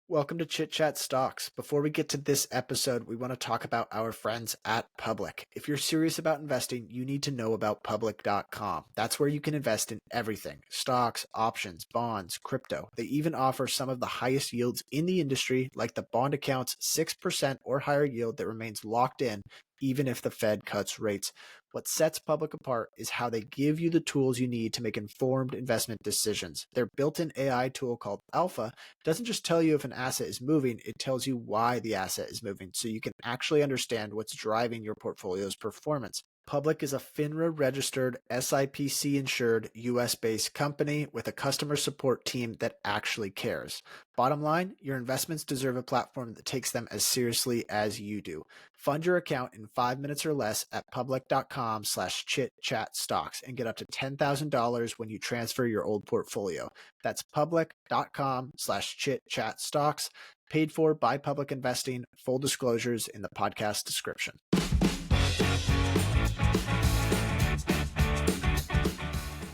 Welcome to Chit Chat Stocks. Before we get to this episode, we want to talk about our friends at Public. If you're serious about investing, you need to know about public.com. That's where you can invest in everything: stocks, options, bonds, crypto. They even offer some of the highest yields in the industry, like the bond account's 6% or higher yield that remains locked in even if the Fed cuts rates. What sets Public apart is how they give you the tools you need to make informed investment decisions. Their built-in AI tool called Alpha doesn't just tell you if an asset is moving, it tells you why the asset is moving, so you can actually understand what's driving your portfolio's performance. Public is a FINRA-registered, SIPC-insured, US-based company with a customer support team that actually cares. Bottom line, your investments deserve a platform that takes them as seriously as you do. Fund your account in 5 minutes or less at public.com/chitchatstocks and get up to $10,000 when you transfer your old portfolio. That's public.com/chitchatstocks, paid for by Public Investing. Full disclosures in the podcast description.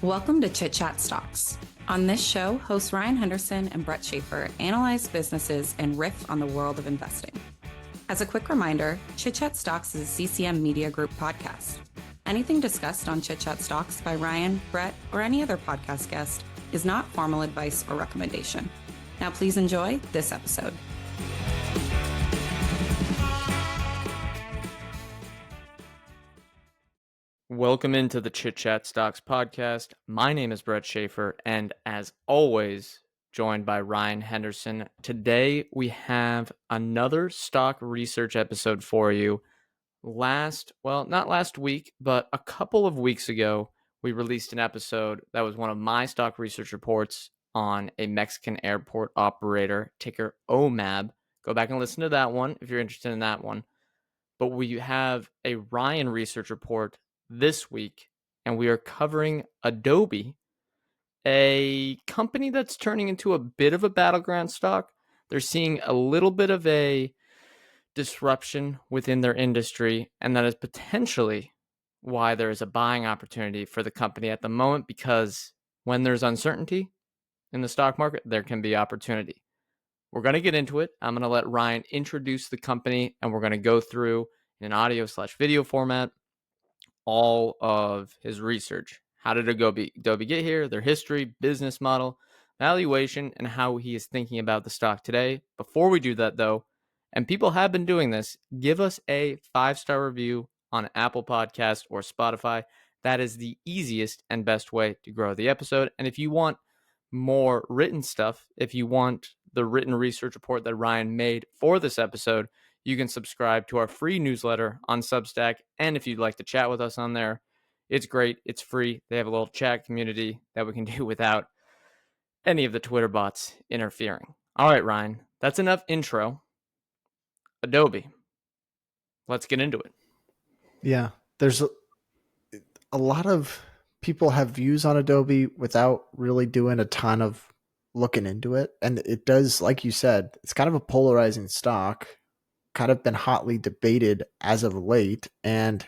Welcome to Chit Chat Stocks. On this show, hosts Ryan Henderson and Brett Schaefer analyze businesses and riff on the world of investing. As a quick reminder, Chit Chat Stocks is a CCM Media Group podcast. Anything discussed on Chit Chat Stocks by Ryan, Brett, or any other podcast guest is not formal advice or recommendation. Now please enjoy this episode. Welcome into the Chit Chat Stocks Podcast. My name is Brett Schaefer, and as always, joined by Ryan Henderson. Today, we have another stock research episode for you. Not last week, but a couple of weeks ago, we released an episode that was one of my stock research reports on a Mexican airport operator, ticker OMAB. Go back and listen to that one if you're interested in that one. But we have a Ryan research report this week, and we are covering Adobe, a company that's turning into a bit of a battleground stock. They're seeing a little bit of a disruption within their industry, and that is potentially why there is a buying opportunity for the company at the moment, because when there's uncertainty in the stock market, there can be opportunity. We're going to get into it. I'm going to let Ryan introduce the company, and we're going to go through in an audio/video format all of his research. How did Adobe get here, their history, business model, valuation, and how he is thinking about the stock today. Before we do that, though, and people have been doing this, give us a 5-star review on Apple Podcast or Spotify. That is the easiest and best way to grow the episode. And if you want more written stuff, if you want the written research report that Ryan made for this episode, you can subscribe to our free newsletter on Substack. And if you'd like to chat with us on there, it's great. It's free. They have a little chat community that we can do without any of the Twitter bots interfering. All right, Ryan, that's enough intro. Adobe, let's get into it. Yeah, there's a lot of people have views on Adobe without really doing a ton of looking into it. And it does, like you said, it's kind of a polarizing stock, kind of been hotly debated as of late. And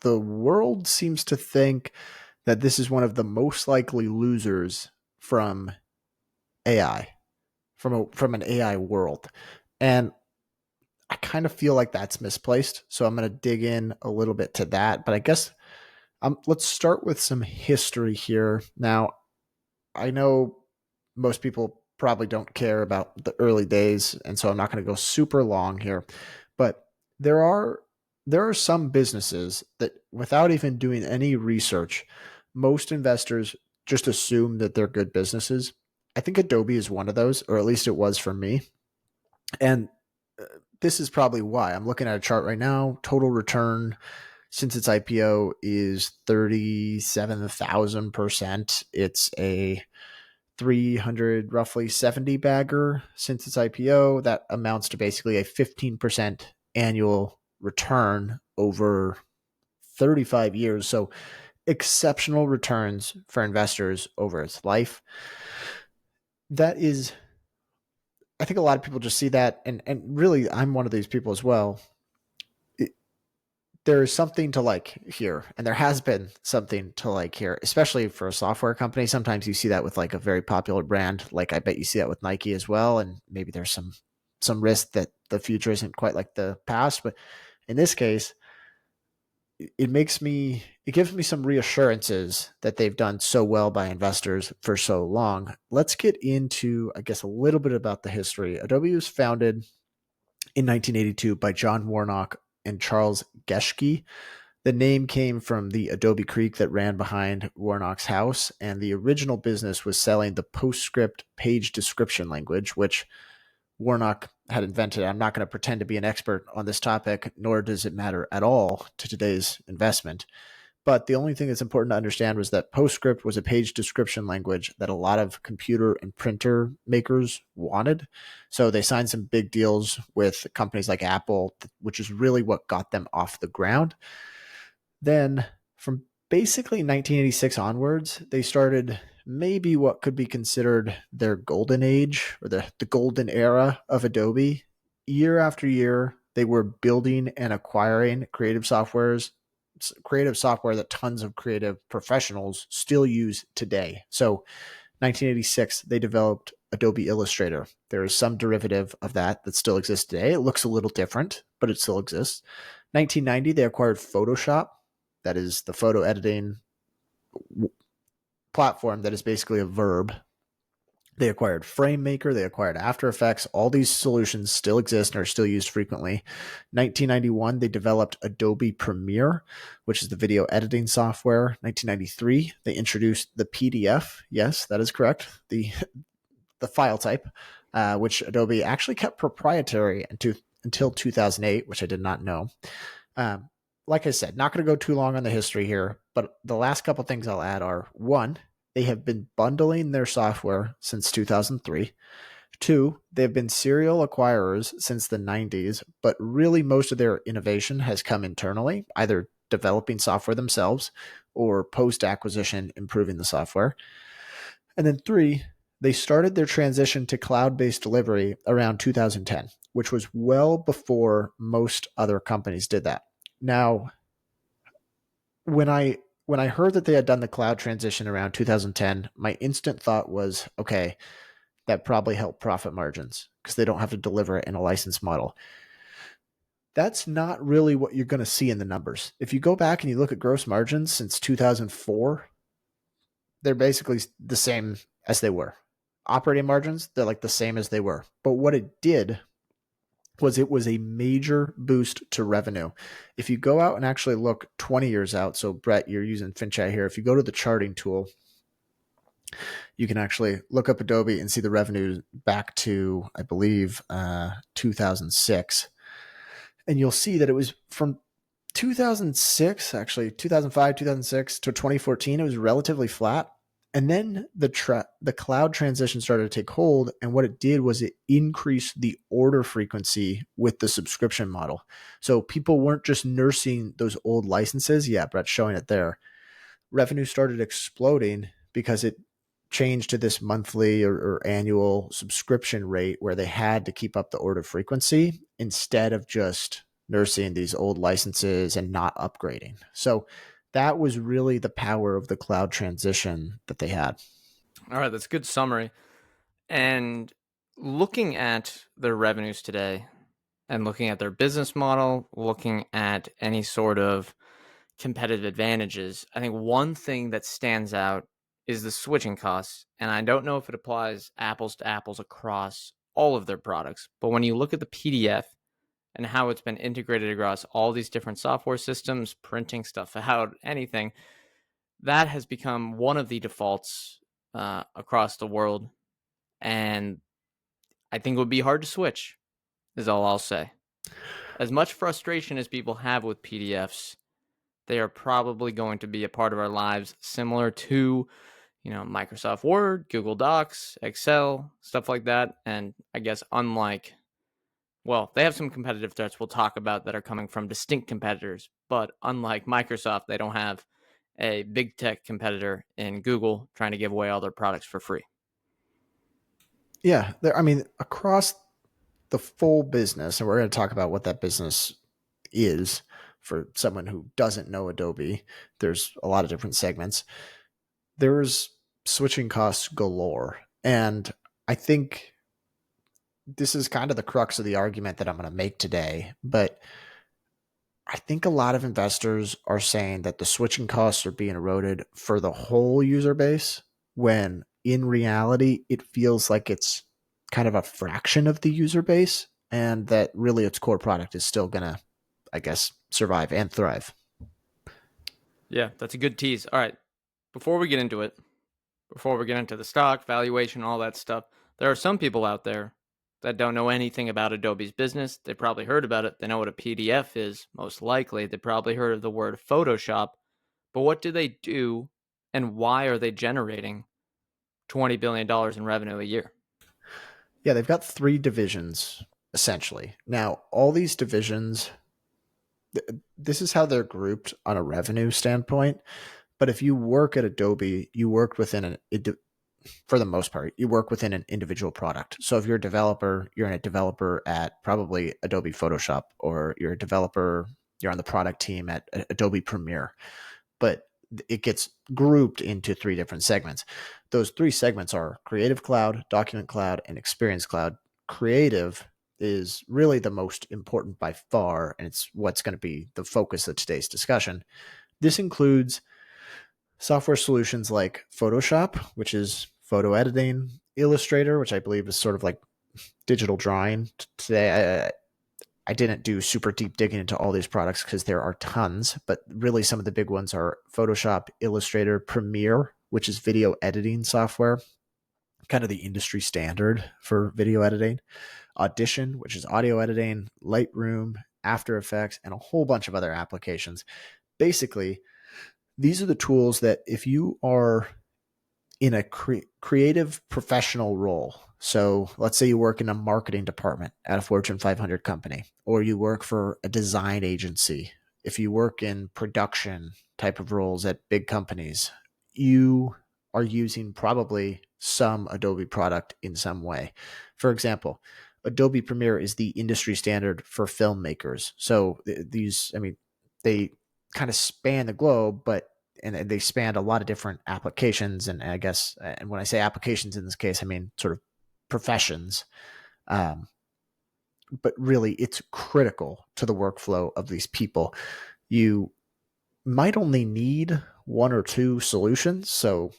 the world seems to think that this is one of the most likely losers from AI, from an AI world. And I kind of feel like that's misplaced. So I'm going to dig in a little bit to that. But I guess let's start with some history here. Now, I know most people probably don't care about the early days, and so I'm not going to go super long here. But there are some businesses that, without even doing any research, most investors just assume that they're good businesses. I think Adobe is one of those, or at least it was for me. And this is probably why. I'm looking at a chart right now. Total return since its IPO is 37,000%. It's a 300, roughly 70 bagger since its IPO. That amounts to basically a 15% annual return over 35 years. So exceptional returns for investors over its life. That is, I think a lot of people just see that, and really I'm one of these people as well. there's something to like here, and there has been something to like here, especially for a software company. Sometimes you see that with like a very popular brand, like I bet you see that with Nike as well. And maybe there's some risk that the future isn't quite like the past, but in this case, it gives me some reassurances that they've done so well by investors for so long. Let's get into, I guess, a little bit about the history. Adobe was founded in 1982 by John Warnock and Charles Geschke. The name came from the Adobe Creek that ran behind Warnock's house, and the original business was selling the PostScript page description language, which Warnock had invented. I'm not going to pretend to be an expert on this topic, nor does it matter at all to today's investment. But the only thing that's important to understand was that PostScript was a page description language that a lot of computer and printer makers wanted. So they signed some big deals with companies like Apple, which is really what got them off the ground. Then from basically 1986 onwards, they started maybe what could be considered their golden age or the golden era of Adobe. Year after year, they were building and acquiring creative software that tons of creative professionals still use today. So 1986, they developed Adobe Illustrator. There is some derivative of that still exists today. It looks a little different, but it still exists. 1990, they acquired Photoshop. That is the photo editing platform that is basically a verb. They acquired FrameMaker. They acquired After Effects. All these solutions still exist and are still used frequently. 1991, they developed Adobe Premiere, which is the video editing software. 1993, they introduced the PDF. Yes, that is correct. The file type, which Adobe actually kept proprietary until 2008, which I did not know. Like I said, not going to go too long on the history here, but the last couple things I'll add are, one, they have been bundling their software since 2003. Two, they've been serial acquirers since the 90s, but really most of their innovation has come internally, either developing software themselves or post-acquisition improving the software. And then three, they started their transition to cloud-based delivery around 2010, which was well before most other companies did that. Now, when I heard that they had done the cloud transition around 2010, my instant thought was, okay, that probably helped profit margins because they don't have to deliver it in a license model. That's not really what you're going to see in the numbers. If you go back and you look at gross margins since 2004, they're basically the same as they were. Operating margins, they're like the same as they were. But what it did was it was a major boost to revenue. If you go out and actually look 20 years out, so Brett, you're using FinChat here. If you go to the charting tool, you can actually look up Adobe and see the revenue back to, I believe, 2006. And you'll see that it was from 2006, actually 2005, 2006 to 2014, it was relatively flat. And then the cloud transition started to take hold. And what it did was it increased the order frequency with the subscription model. So people weren't just nursing those old licenses. Yeah, Brett's showing it there. Revenue started exploding because it changed to this monthly or annual subscription rate where they had to keep up the order frequency instead of just nursing these old licenses and not upgrading. So that was really the power of the cloud transition that they had. All right, that's a good summary. And looking at their revenues today and looking at their business model, looking at any sort of competitive advantages, I think one thing that stands out is the switching costs. And I don't know if it applies apples to apples across all of their products, but when you look at the PDF and how it's been integrated across all these different software systems, printing stuff out, anything, that has become one of the defaults across the world. And I think it would be hard to switch, is all I'll say. As much frustration as people have with PDFs, they are probably going to be a part of our lives, similar to, Microsoft Word, Google Docs, Excel, stuff like that. And I guess they have some competitive threats we'll talk about that are coming from distinct competitors, but unlike Microsoft, they don't have a big tech competitor in Google trying to give away all their products for free. Yeah, across the full business, and we're going to talk about what that business is, for someone who doesn't know Adobe, there's a lot of different segments. There's switching costs galore. And I think this is kind of the crux of the argument that I'm going to make today. But I think a lot of investors are saying that the switching costs are being eroded for the whole user base, when in reality, it feels like it's kind of a fraction of the user base, and that really its core product is still going to, I guess, survive and thrive. Yeah, that's a good tease. All right. Before we get into it, before we get into the stock, valuation, all that stuff, there are some people out there that don't know anything about Adobe's business. They probably heard about it. They know what a PDF is, most likely. They probably heard of the word Photoshop. But what do they do, and why are they generating $20 billion in revenue a year? Yeah, they've got 3 divisions, essentially. Now, all these divisions, this is how they're grouped on a revenue standpoint. But if you work at Adobe, you work within for the most part, you work within an individual product. So if you're a developer, you're a developer at probably Adobe Photoshop, or you're a developer, you're on the product team at Adobe Premiere. But it gets grouped into 3 different segments. Those 3 segments are Creative Cloud, Document Cloud, and Experience Cloud. Creative is really the most important by far, and it's what's going to be the focus of today's discussion. This includes software solutions like Photoshop, which is photo editing, Illustrator, which I believe is sort of like digital drawing. Today, I didn't do super deep digging into all these products because there are tons, but really some of the big ones are Photoshop, Illustrator, Premiere, which is video editing software, kind of the industry standard for video editing, Audition, which is audio editing, Lightroom, After Effects, and a whole bunch of other applications. Basically, these are the tools that if you are in a creative professional role, so let's say you work in a marketing department at a Fortune 500 company, or you work for a design agency, if you work in production type of roles at big companies, you are using probably some Adobe product in some way. For example, Adobe Premiere is the industry standard for filmmakers. So these, I mean, they kind of span the globe, but and they span a lot of different applications. And I guess, and when I say applications in this case, I mean sort of professions. But really, it's critical to the workflow of these people. You might only need 1 or 2 solutions. So,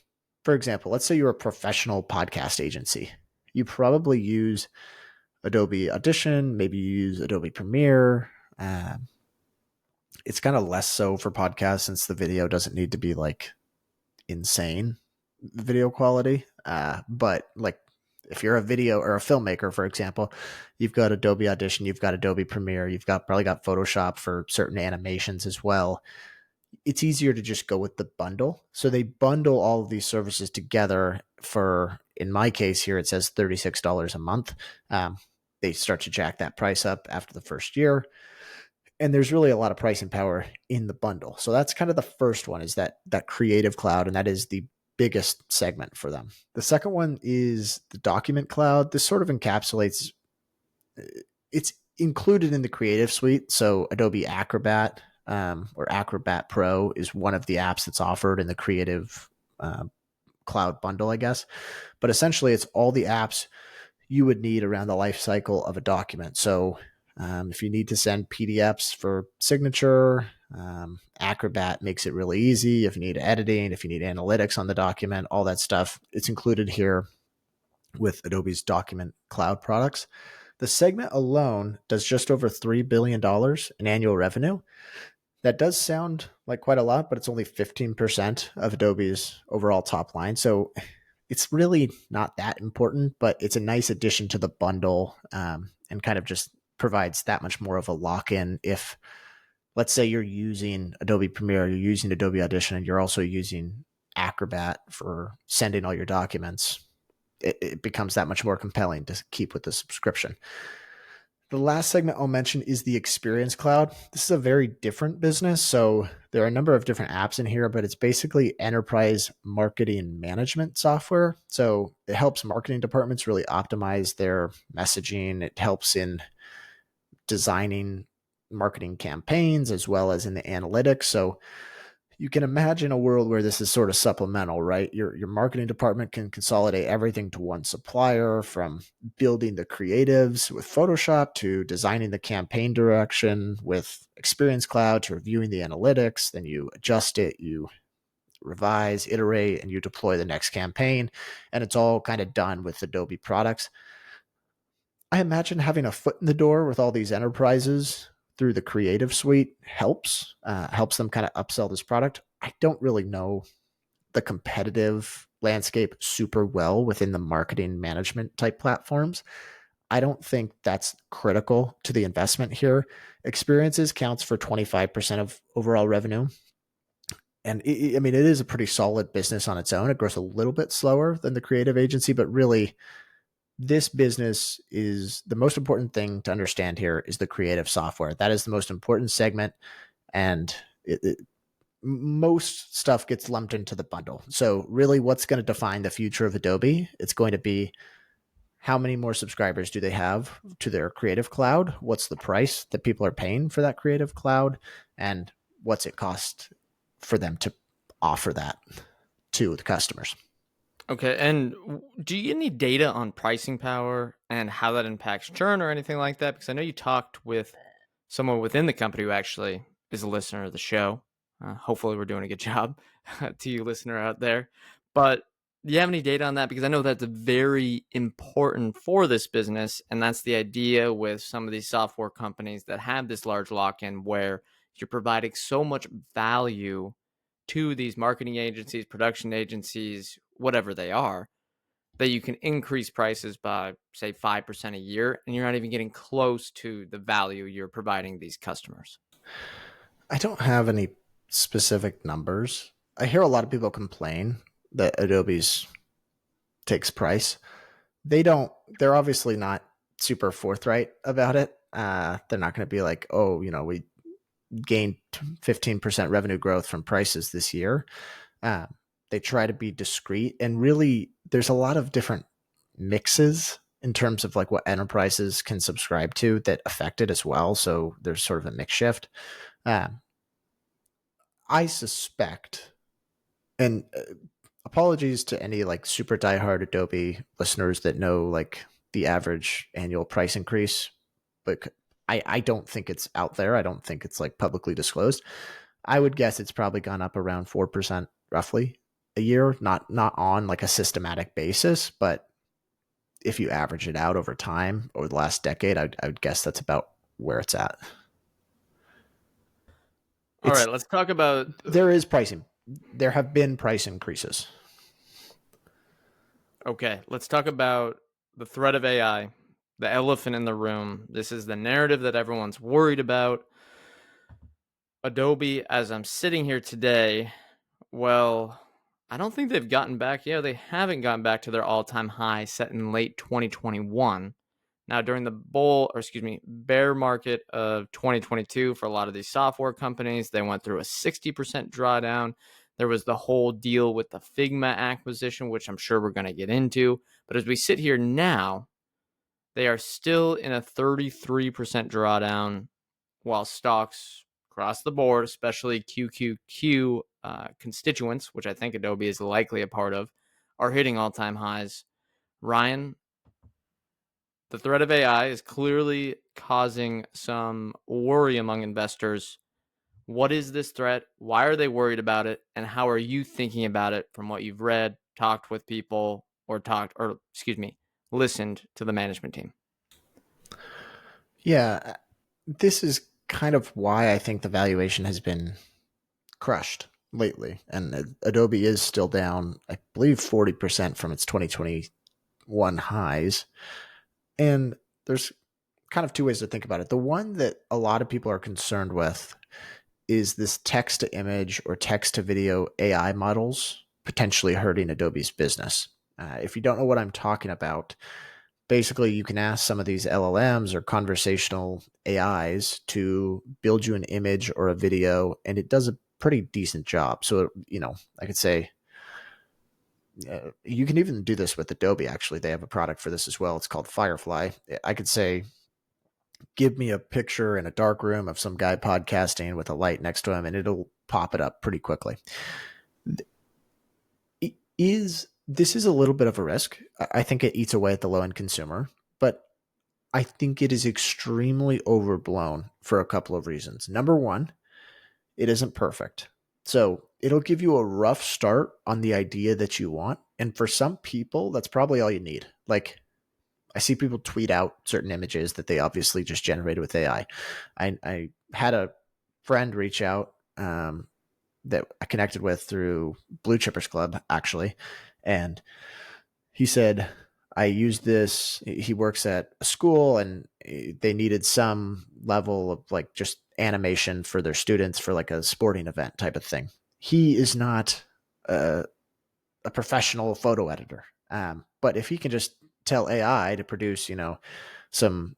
for example, let's say you're a professional podcast agency. You probably use Adobe Audition, maybe you use Adobe Premiere. It's kind of less so for podcasts since the video doesn't need to be like insane video quality. But like if you're a video or a filmmaker, for example, you've got Adobe Audition, you've got Adobe Premiere, you've probably got Photoshop for certain animations as well. It's easier to just go with the bundle. So they bundle all of these services together for, in my case here, it says $36 a month. They start to jack that price up after the first year. And there's really a lot of pricing power in the bundle. So that's kind of the first one, is that Creative Cloud, and that is the biggest segment for them. The second one is the Document Cloud. This sort of encapsulates, it's included in the Creative Suite. So Adobe Acrobat or Acrobat Pro is one of the apps that's offered in the Creative Cloud bundle, I guess. But essentially, it's all the apps you would need around the life cycle of a document. So if you need to send PDFs for signature, Acrobat makes it really easy. If you need editing, if you need analytics on the document, all that stuff, it's included here with Adobe's Document Cloud products. The segment alone does just over $3 billion in annual revenue. That does sound like quite a lot, but it's only 15% of Adobe's overall top line. So it's really not that important, but it's a nice addition to the bundle and kind of just provides that much more of a lock-in. If, let's say, you're using Adobe Premiere, you're using Adobe Audition, and you're also using Acrobat for sending all your documents, it becomes that much more compelling to keep with the subscription. The last segment I'll mention is the Experience Cloud. This is a very different business. So there are a number of different apps in here, but it's basically enterprise marketing management software. So it helps marketing departments really optimize their messaging. It helps in designing marketing campaigns as well as in the analytics. So you can imagine a world where this is sort of supplemental, right? Your marketing department can consolidate everything to one supplier, from building the creatives with Photoshop to designing the campaign direction with Experience Cloud to reviewing the analytics. Then you adjust it, you revise, iterate, and you deploy the next campaign. And it's all kind of done with Adobe products. I imagine having a foot in the door with all these enterprises through the creative suite helps them kind of upsell this product. I don't really know the competitive landscape super well within the marketing management type platforms. I don't think that's critical to the investment here. Experiences counts for 25% of overall revenue. And I mean, it is a pretty solid business on its own. It grows a little bit slower than the creative agency, but really, this business is the most important thing to understand here is the creative software. That is the most important segment. And most stuff gets lumped into the bundle. So really, what's going to define the future of Adobe? It's going to be how many more subscribers do they have to their creative cloud? What's the price that people are paying for that creative cloud? And what's it cost for them to offer that to the customers? Okay, and do you get any data on pricing power and how that impacts churn or anything like that? Because I know you talked with someone within the company who actually is a listener of the show. Hopefully we're doing a good job to you listener out there. But do you have any data on that? Because I know that's very important for this business. And that's the idea with some of these software companies that have this large lock-in where you're providing so much value to these marketing agencies, production agencies, whatever they are, that you can increase prices by, say, 5% a year, and you're not even getting close to the value you're providing these customers. I don't have any specific numbers. I hear a lot of people complain that Adobe's takes price. They're obviously not super forthright about it. They're not going to be like, oh, we gained 15% revenue growth from prices this year. They try to be discreet, and really there's a lot of different mixes in terms of like what enterprises can subscribe to that affect it as well. So there's sort of a mix shift. I suspect, and apologies to any like super diehard Adobe listeners that know like the average annual price increase, but I don't think it's out there. I don't think it's like publicly disclosed. I would guess it's probably gone up around 4% roughly a year, not on like a systematic basis, but if you average it out over time, over the last decade, I would guess that's about where it's at. All right, let's talk about... There is pricing. There have been price increases. Okay, let's talk about the threat of AI, the elephant in the room. This is the narrative that everyone's worried about. Adobe, as I'm sitting here today, well, I don't think they've gotten back. Yeah, they haven't gotten back to their all-time high set in late 2021. Now, during the bear market of 2022 for a lot of these software companies, they went through a 60% drawdown. There was the whole deal with the Figma acquisition, which I'm sure we're going to get into. But as we sit here now, they are still in a 33% drawdown, while stocks across the board, especially QQQ constituents, which I think Adobe is likely a part of, are hitting all-time highs. Ryan, the threat of AI is clearly causing some worry among investors. What is this threat? Why are they worried about it? And how are you thinking about it from what you've read, talked with people, listened to the management team? Yeah, this is kind of why I think the valuation has been crushed lately. And Adobe is still down, I believe, 40% from its 2021 highs. And there's kind of two ways to think about it. The one that a lot of people are concerned with is this text to image or text to video AI models potentially hurting Adobe's business. If you don't know what I'm talking about, basically you can ask some of these LLMs or conversational AIs to build you an image or a video, and it does a pretty decent job. So, I could say, you can even do this with Adobe. Actually, they have a product for this as well. It's called Firefly. I could say, give me a picture in a dark room of some guy podcasting with a light next to him, and it'll pop it up pretty quickly. This is a little bit of a risk. I think it eats away at the low-end consumer, but I think it is extremely overblown for a couple of reasons. Number one, it isn't perfect. So it'll give you a rough start on the idea that you want. And for some people, that's probably all you need. Like, I see people tweet out certain images that they obviously just generated with AI. I had a friend reach out that I connected with through Blue Chippers Club, actually. And he said, I used this. He works at a school and they needed some level of like just animation for their students for like a sporting event type of thing. He is not a professional photo editor. But if he can just tell AI to produce, some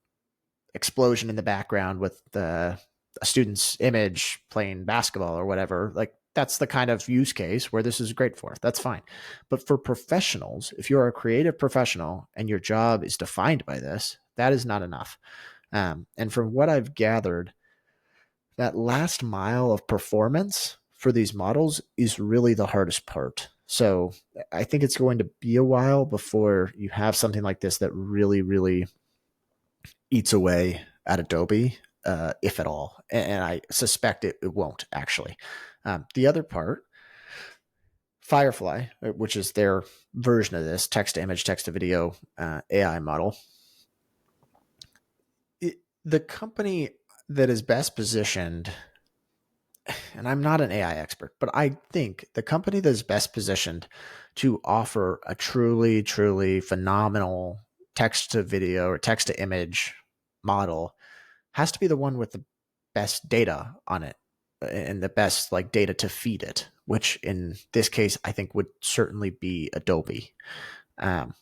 explosion in the background with a student's image playing basketball or whatever, like that's the kind of use case where this is great for. That's fine. But for professionals, if you're a creative professional and your job is defined by this, that is not enough. And from what I've gathered, that last mile of performance for these models is really the hardest part. So I think it's going to be a while before you have something like this that really, really eats away at Adobe, if at all. And I suspect it won't actually. The other part, Firefly, which is their version of this text to image, text to video AI model, the company that is best positioned, and I'm not an AI expert, but I think the company that is best positioned to offer a truly, truly phenomenal text to video or text to image model has to be the one with the best data on it and the best like data to feed it, which in this case, I think would certainly be Adobe. And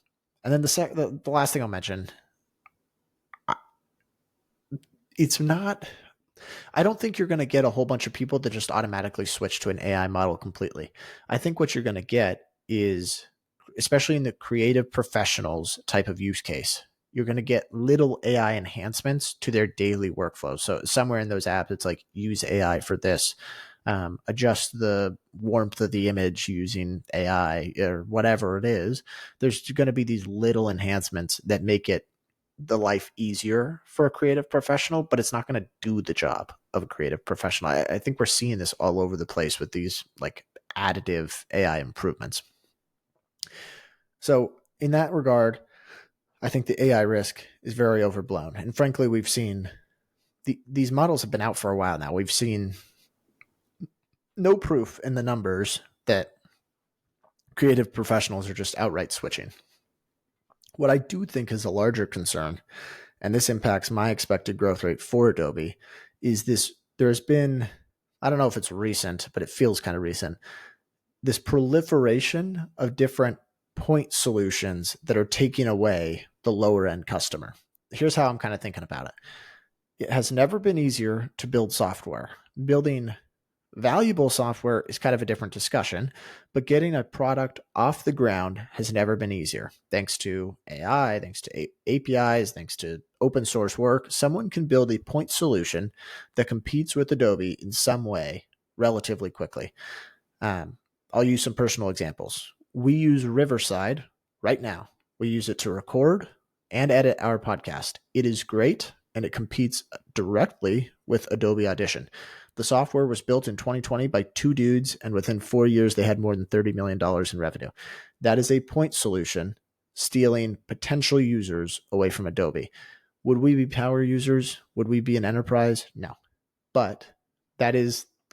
then the last thing I'll mention, I don't think you're going to get a whole bunch of people that just automatically switch to an AI model completely. I think what you're going to get is, especially in the creative professionals type of use case, you're going to get little AI enhancements to their daily workflow. So somewhere in those apps, it's like use AI for this, adjust the warmth of the image using AI or whatever it is. There's going to be these little enhancements that make it the life easier for a creative professional, but it's not going to do the job of a creative professional. I think we're seeing this all over the place with these like additive AI improvements. So in that regard, I think the AI risk is very overblown. And frankly, we've seen these models have been out for a while now. We've seen no proof in the numbers that creative professionals are just outright switching. What I do think is a larger concern, and this impacts my expected growth rate for Adobe, is this. There's been, I don't know if it's recent, but it feels kind of recent, this proliferation of different point solutions that are taking away the lower end customer. Here's how I'm kind of thinking about it. It has never been easier to build software. Building valuable software is kind of a different discussion, but getting a product off the ground has never been easier. Thanks to AI, thanks to APIs, thanks to open source work, someone can build a point solution that competes with Adobe in some way relatively quickly. I'll use some personal examples. We use Riverside right now. We use it to record and edit our podcast. It is great, and it competes directly with Adobe Audition. The software was built in 2020 by two dudes, and within 4 years, they had more than $30 million in revenue. That is a point solution stealing potential users away from Adobe. Would we be power users? Would we be an enterprise? No. But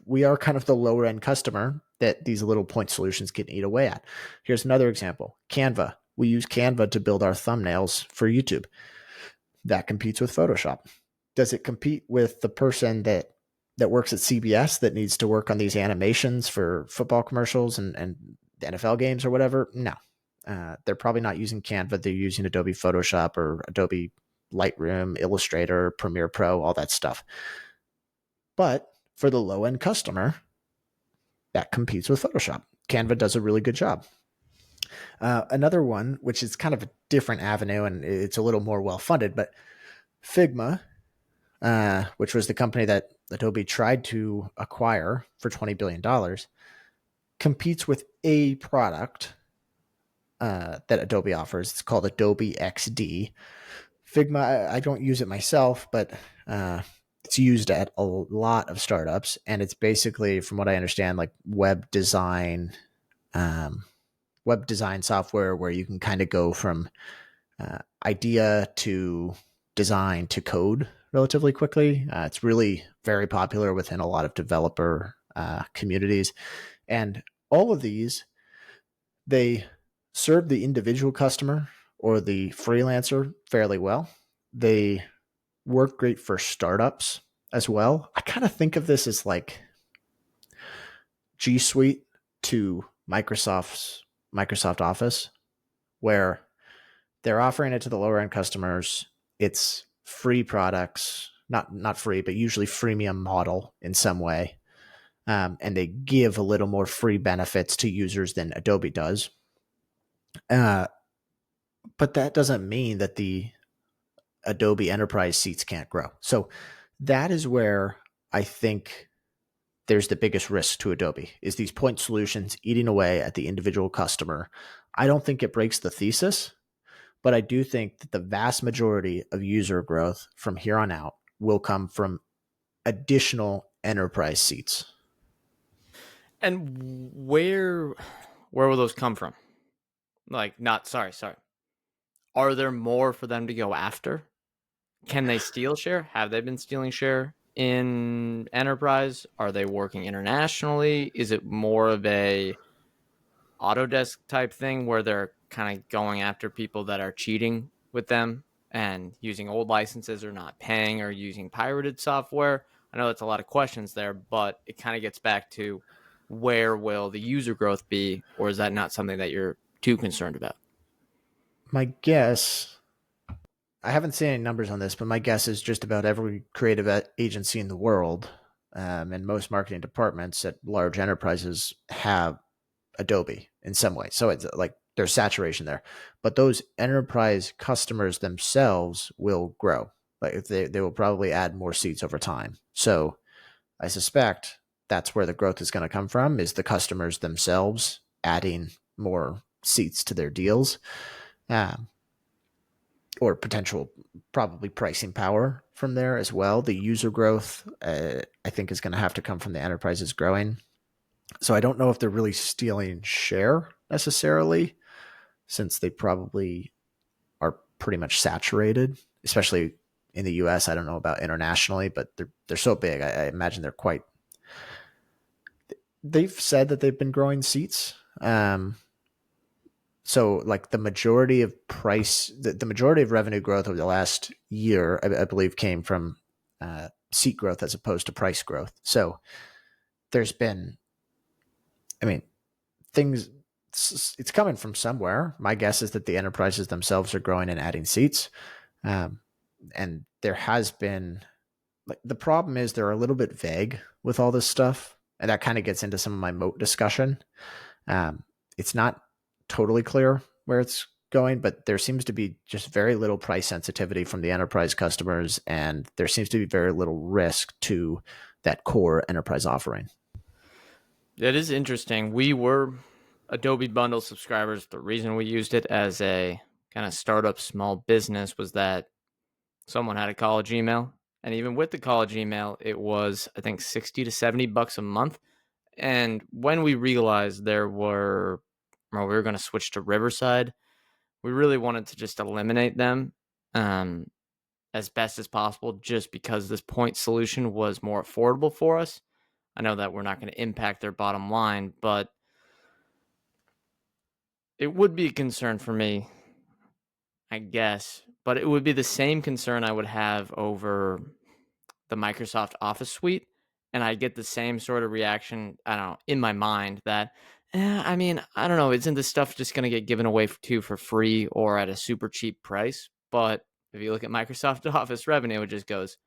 we are kind of the lower end customer that these little point solutions can eat away at. Here's another example. Canva. We use Canva to build our thumbnails for YouTube. That competes with Photoshop. Does it compete with the person that works at CBS that needs to work on these animations for football commercials and NFL games or whatever? No. They're probably not using Canva. They're using Adobe Photoshop or Adobe Lightroom, Illustrator, Premiere Pro, all that stuff. But for the low-end customer, that competes with Photoshop. Canva does a really good job. Another one, which is kind of a different avenue and it's a little more well-funded, but Figma which was the company that Adobe tried to acquire for $20 billion, competes with a product that Adobe offers. It's called Adobe XD. Figma, I don't use it myself, but it's used at a lot of startups. And it's basically, from what I understand, like web design software where you can kind of go from idea to design to code relatively quickly. It's really very popular within a lot of developer communities. And all of these, they serve the individual customer or the freelancer fairly well. They work great for startups as well. I kind of think of this as like G Suite to Microsoft Office, where they're offering it to the lower end customers. It's free products, not free, but usually freemium model in some way. And they give a little more free benefits to users than Adobe does. But that doesn't mean that the Adobe Enterprise seats can't grow. So that is where I think there's the biggest risk to Adobe, is these point solutions eating away at the individual customer. I don't think it breaks the thesis, but I do think that the vast majority of user growth from here on out will come from additional enterprise seats. And where will those come from? Like, not sorry. Are there more for them to go after? Can they steal share? Have they been stealing share in enterprise? Are they working internationally? Is it more of a Autodesk type thing where they're kind of going after people that are cheating with them and using old licenses or not paying or using pirated software? I know that's a lot of questions there, but it kind of gets back to, where will the user growth be, or is that not something that you're too concerned about? My guess, I haven't seen any numbers on this, but my guess is just about every creative agency in the world and most marketing departments at large enterprises have Adobe in some way. So it's like there's saturation there. But those enterprise customers themselves will grow. Like they will probably add more seats over time. So I suspect that's where the growth is going to come from, is the customers themselves adding more seats to their deals. Or potential probably pricing power from there as well. The user growth, I think, is going to have to come from the enterprises growing. So I don't know if they're really stealing share necessarily, since they probably are pretty much saturated, especially in the US. I don't know about internationally, but they're so big. I imagine they're quite. They've said that they've been growing seats. So like the majority of revenue growth over the last year, I believe, came from seat growth as opposed to price growth. So there's been, things, it's coming from somewhere. My guess is that the enterprises themselves are growing and adding seats. And there has been, like, the problem is they're a little bit vague with all this stuff. And that kind of gets into some of my Moat discussion. It's not totally clear where it's going, but there seems to be just very little price sensitivity from the enterprise customers, and there seems to be very little risk to that core enterprise offering. That is interesting. We were Adobe Bundle subscribers. The reason we used it as a kind of startup small business was that someone had a college email, and even with the college email, it was, I think, $60 to $70 a month. And when we realized we were going to switch to Riverside, we really wanted to just eliminate them as best as possible, just because this point solution was more affordable for us. I know that we're not going to impact their bottom line, but it would be a concern for me, I guess. But it would be the same concern I would have over the Microsoft Office suite. And I get the same sort of reaction, I don't know, in my mind that, I don't know, isn't this stuff just going to get given away for free or at a super cheap price? But if you look at Microsoft Office revenue, it just goes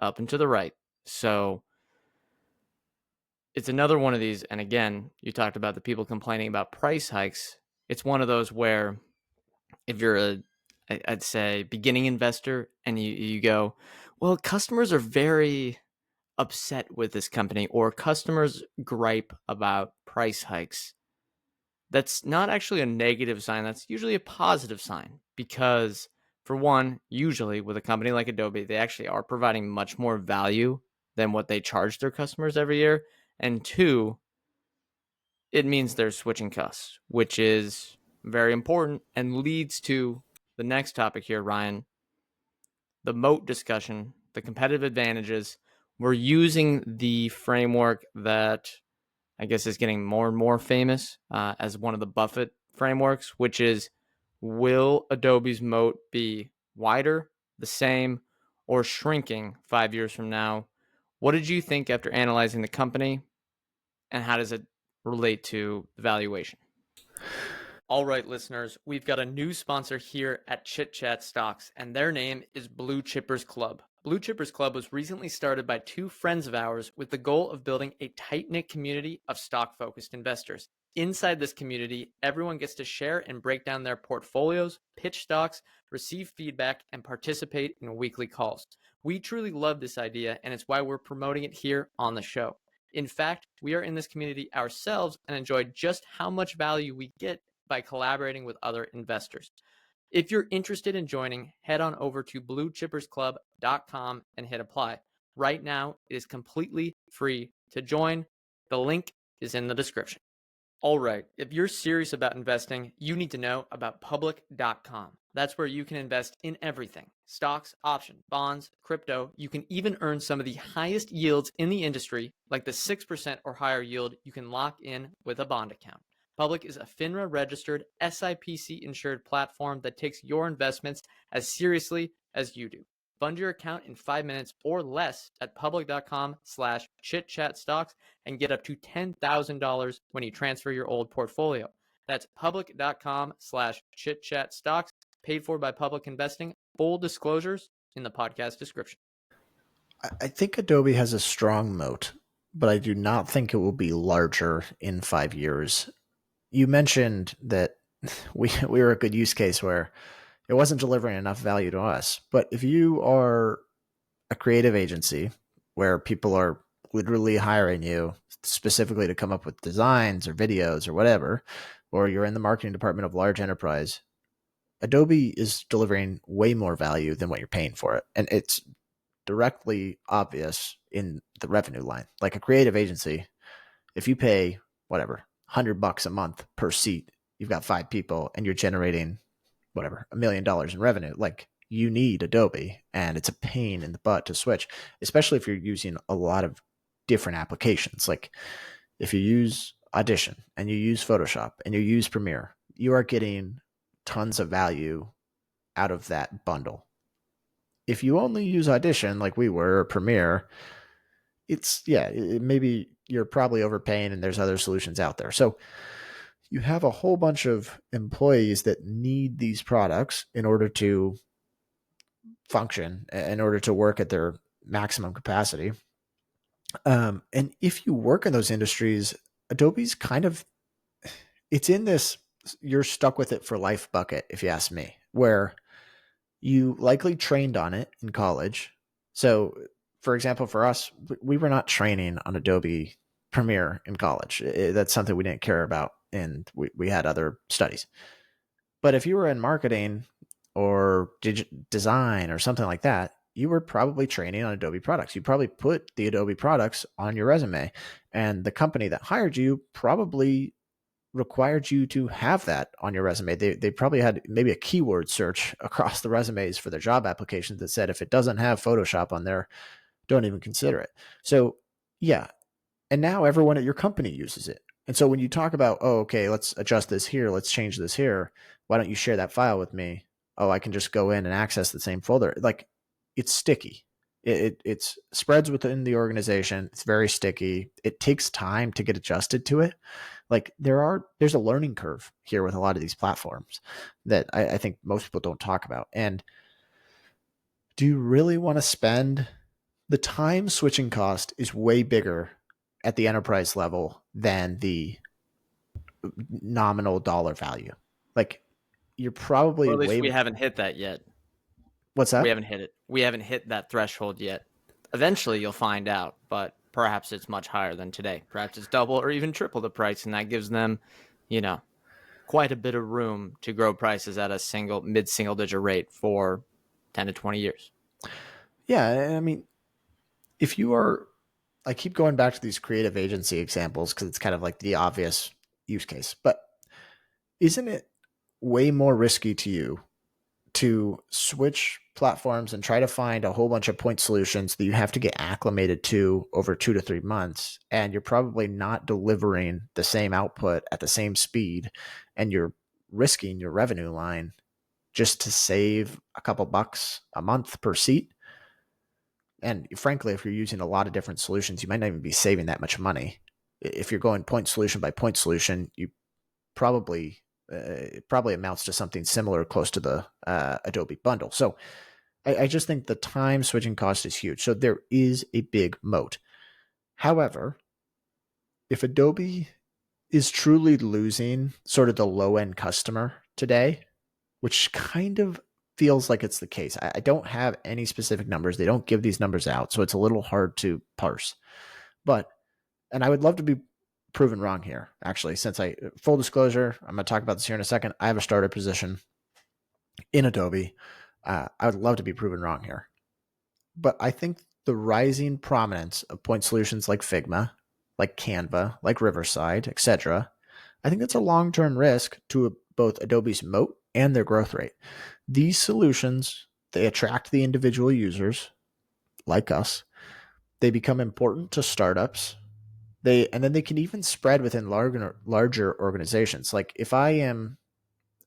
up and to the right. So it's another one of these. And again, you talked about the people complaining about price hikes. It's one of those where if you're I'd say beginning investor and you go, Well, customers are very upset with this company, or customers gripe about price hikes. That's not actually a negative sign. That's usually a positive sign because, for one, usually with a company like Adobe, they actually are providing much more value than what they charge their customers every year. And two, it means they're switching costs, which is very important and leads to the next topic here, Ryan, the Moat discussion, the competitive advantages. We're using the framework that I guess is getting more and more famous as one of the Buffett frameworks, which is, will Adobe's moat be wider, the same, or shrinking 5 years from now? What did you think after analyzing the company, and how does it relate to the valuation? All right, listeners, we've got a new sponsor here at Chit Chat Stocks, and their name is Blue Chippers Club. Blue Chippers Club was recently started by two friends of ours with the goal of building a tight-knit community of stock-focused investors. Inside this community, everyone gets to share and break down their portfolios, pitch stocks, receive feedback, and participate in weekly calls. We truly love this idea, and it's why we're promoting it here on the show. In fact, we are in this community ourselves and enjoy just how much value we get by collaborating with other investors. If you're interested in joining, head on over to bluechippersclub.com and hit apply. Right now, it is completely free to join. The link is in the description. All right, if you're serious about investing, you need to know about public.com. That's where you can invest in everything: stocks, options, bonds, crypto. You can even earn some of the highest yields in the industry, like the 6% or higher yield you can lock in with a bond account. Public is a FINRA-registered, SIPC-insured platform that takes your investments as seriously as you do. Fund your account in 5 minutes or less at public.com/chitchatstocks and get up to $10,000 when you transfer your old portfolio. That's public.com/chitchatstocks, paid for by Public Investing. Full disclosures in the podcast description. I think Adobe has a strong moat, but I do not think it will be larger in 5 years. You mentioned that we were a good use case where it wasn't delivering enough value to us. But if you are a creative agency where people are literally hiring you specifically to come up with designs or videos or whatever, or you're in the marketing department of large enterprise, Adobe is delivering way more value than what you're paying for it. And it's directly obvious in the revenue line. Like a creative agency, if you pay whatever, $100 a month per seat, you've got 5 people and you're generating whatever, $1 million in revenue. Like, you need Adobe, and it's a pain in the butt to switch, especially if you're using a lot of different applications. Like if you use Audition and you use Photoshop and you use Premiere, you are getting tons of value out of that bundle. If you only use Audition like we were, or Premiere, maybe you're probably overpaying and there's other solutions out there. So you have a whole bunch of employees that need these products in order to function, in order to work at their maximum capacity. And if you work in those industries, Adobe's it's in this, you're stuck with it for life bucket, if you ask me, where you likely trained on it in college. So, for example, for us, we were not training on Adobe Premiere in college. That's something we didn't care about, and we had other studies. But if you were in marketing or design or something like that, you were probably training on Adobe products. You probably put the Adobe products on your resume, and the company that hired you probably required you to have that on your resume. They probably had maybe a keyword search across the resumes for their job applications that said, if it doesn't have Photoshop on there, don't even consider it. So yeah. And now everyone at your company uses it. And so when you talk about, oh, okay, let's adjust this here, let's change this here, why don't you share that file with me? Oh, I can just go in and access the same folder. Like, it's sticky. It's spreads within the organization. It's very sticky. It takes time to get adjusted to it. Like, there's a learning curve here with a lot of these platforms that I think most people don't talk about. And do you really want to spend the time? Switching cost is way bigger at the enterprise level than the nominal dollar value. Like, you're probably Or at least we haven't hit that yet. What's We that? haven't hit it. We haven't hit that threshold yet. Eventually, you'll find out, but perhaps it's much higher than today. Perhaps it's double or even triple the price, and that gives them, you know, quite a bit of room to grow prices at a mid-single digit rate for 10 to 20 years. Yeah, I mean, if you are, I keep going back to these creative agency examples because it's kind of like the obvious use case, but isn't it way more risky to you to switch platforms and try to find a whole bunch of point solutions that you have to get acclimated to over 2 to 3 months, and you're probably not delivering the same output at the same speed, and you're risking your revenue line just to save a couple bucks a month per seat? And frankly, if you're using a lot of different solutions, you might not even be saving that much money. If you're going point solution by point solution, you probably it probably amounts to something similar, close to the Adobe bundle. So I just think the time switching cost is huge. So there is a big moat. However, if Adobe is truly losing sort of the low end customer today, which kind of feels like it's the case. I don't have any specific numbers. They don't give these numbers out, so it's a little hard to parse. But, and I would love to be proven wrong here, actually, since full disclosure, I'm going to talk about this here in a second. I have a starter position in Adobe. I would love to be proven wrong here. But I think the rising prominence of point solutions like Figma, like Canva, like Riverside, etc., I think that's a long-term risk to both Adobe's moat and their growth rate. These solutions, they attract the individual users like us. They become important to startups. And then they can even spread within larger organizations. Like if I am,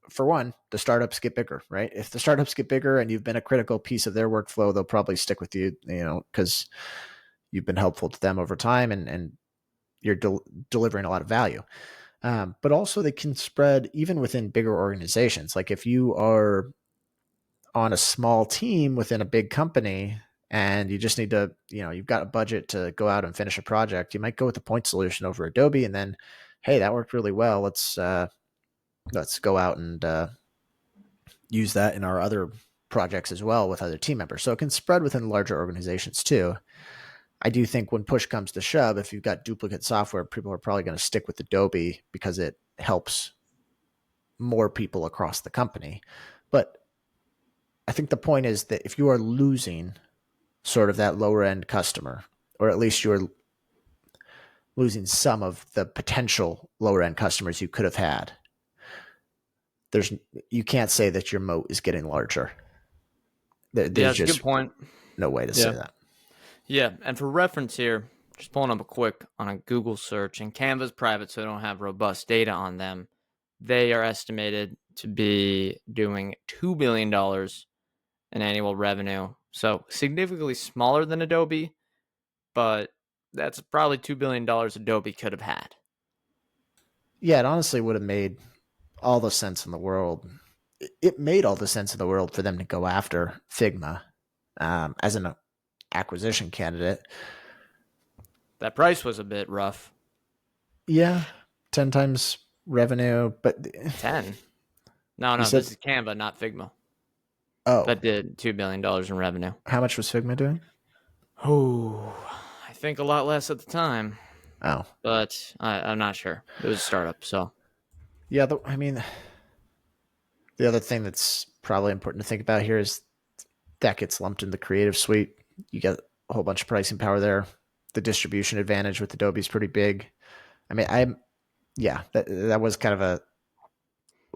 for one, the startups get bigger, right? If the startups get bigger and you've been a critical piece of their workflow, they'll probably stick with you, because you've been helpful to them over time, and you're delivering a lot of value. But also they can spread even within bigger organizations. Like if you are on a small team within a big company and you just need to, you've got a budget to go out and finish a project, you might go with the point solution over Adobe, and then, hey, that worked really well. Let's go out and use that in our other projects as well with other team members. So it can spread within larger organizations too. I do think when push comes to shove, if you've got duplicate software, people are probably going to stick with Adobe because it helps more people across the company. But I think the point is that if you are losing sort of that lower end customer, or at least you're losing some of the potential lower end customers you could have had, you can't say that your moat is getting larger. There's that's just a good point. No way to say that. Yeah, and for reference here, just pulling up a quick on a Google search, and Canva's private, so they don't have robust data on them. They are estimated to be doing $2 billion in annual revenue. So significantly smaller than Adobe, but that's probably $2 billion Adobe could have had. Yeah, it honestly would have made all the sense in the world. It made all the sense in the world for them to go after Figma as an acquisition candidate. That price was a bit rough. Yeah, 10 times revenue, but 10? No, this is Canva, not Figma. Oh. That did $2 billion in revenue. How much was Figma doing? Oh, I think a lot less at the time. Oh. But I'm not sure. It was a startup, so. Yeah, the other thing that's probably important to think about here is that gets lumped in the creative suite. You get a whole bunch of pricing power there. The distribution advantage with Adobe is pretty big. I mean, that was kind of a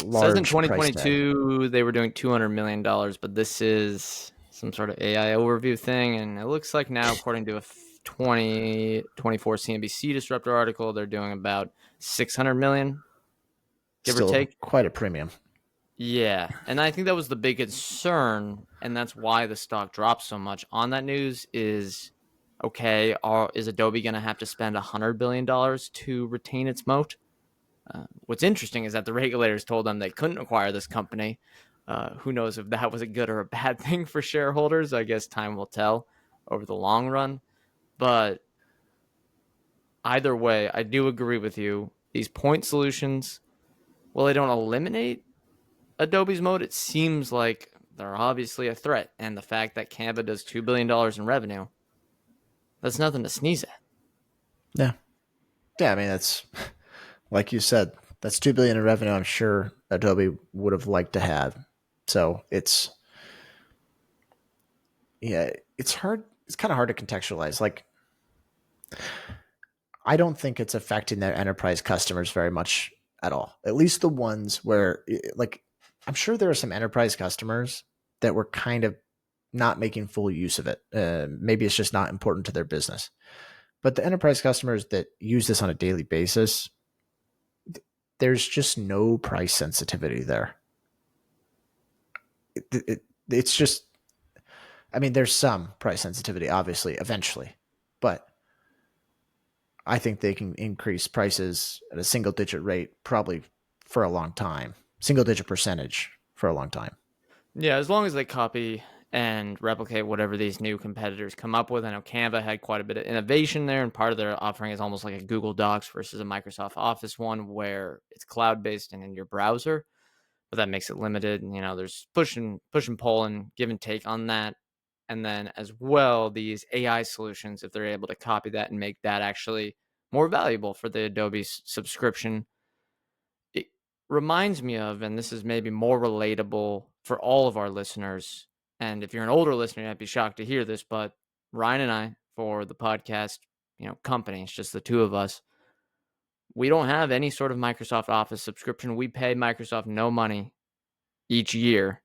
large. Says in 2022 they were doing $200 million, but this is some sort of AI overview thing, and it looks like now, according to a 2024 CNBC Disruptor article, they're doing about $600 million, give or take. Quite a premium. Yeah, and I think that was the big concern, and that's why the stock dropped so much on that news. Is Adobe going to have to spend $100 billion to retain its moat? What's interesting is that the regulators told them they couldn't acquire this company. Who knows if that was a good or a bad thing for shareholders? I guess time will tell over the long run. But either way, I do agree with you. These point solutions, well, they don't eliminate Adobe's moat. It seems like they're obviously a threat. And the fact that Canva does $2 billion in revenue, that's nothing to sneeze at. Yeah. Yeah, I mean, that's like you said, that's 2 billion in revenue. I'm sure Adobe would have liked to have. So it's hard. It's kind of hard to contextualize. Like, I don't think it's affecting their enterprise customers very much at all. At least the ones where, like, I'm sure there are some enterprise customers that were kind of not making full use of it. Maybe it's just not important to their business. But the enterprise customers that use this on a daily basis, there's just no price sensitivity there. It's just, I mean, there's some price sensitivity, obviously, eventually, but I think they can increase prices at a single digit rate probably for a long time, single digit percentage for a long time. Yeah, as long as they copy and replicate whatever these new competitors come up with. I know Canva had quite a bit of innovation there, and part of their offering is almost like a Google Docs versus a Microsoft Office one where it's cloud-based and in your browser, but that makes it limited. And, there's push and pull and give and take on that. And then as well, these AI solutions, if they're able to copy that and make that actually more valuable for the Adobe subscription, it reminds me of, and this is maybe more relatable for all of our listeners, and if you're an older listener, I'd be shocked to hear this, but Ryan and I, for the podcast, company, it's just the two of us, we don't have any sort of Microsoft Office subscription. We pay Microsoft no money each year.